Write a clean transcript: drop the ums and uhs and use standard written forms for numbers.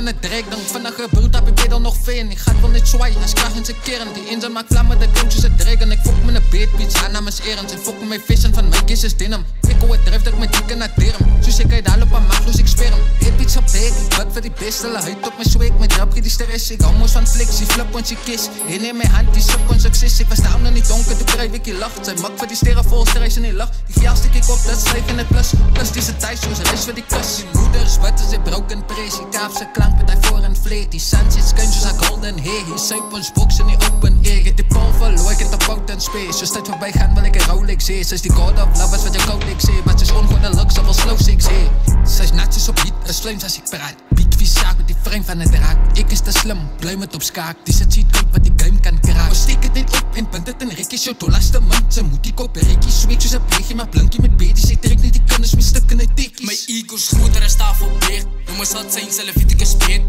in het drek, dan vannacht gebroed heb ik weet al nog veel. Ik ga wel niet zwaaien, als kracht in zijn kern. Die inzet maakt vlammen, de kontjes het dragen. Ik fok met een beetbeats aan namens Erens. En fok met mijn vissen van mijn kies is denim. Ik hoor het drijft dat ik met dikke naar derm. Zo ik uit op een maag, dus ik sperm. Beetbeats op dek, ik bak voor die beste. Huid op mijn zweek, met jabri die stress. Ik hou moes van flex, die flip ons je kies. En neem mijn hand, die sub ons succes. Ik was daarom nog niet donker, toen krijg ik je lacht. Zij mak voor die sterren vol strijd in die lach. Die geel stik ik op, dat schrijf in het plus. Plus deze thuis, zoals de rest voor die kus. Die moeders, wat is het broken praise. Die kaapse klank met hij voor en vleet. Die sunset kunstjes aan golden hair. Hier zuip ons box in die open air. Get die pol verloor, ik het op out in space. Zo tijd voorbij gaan, wil ik een Rolex zie. Zij is die god of love, is wat je codex zie. Maar ze is ongode looks, of wel slow six zie. Zij is natjes op beat, is flames als ik praat. Beat wie zaak met die frame van het draak. Ik is te slim, blij met op skaak. Die zit ziet uit wat die game kan kraak. We steek het niet op en punt het in rekkie. Zo to laatste man, ze moet die kop rekkie. Sweet zoals een pleegje, maar blinkie met beetjes. Ze trekt niet die kennis met stukken en tikkies. Mijn ego is groter en sta voor beer. Jongens wat zijn zelf weet ik een speer.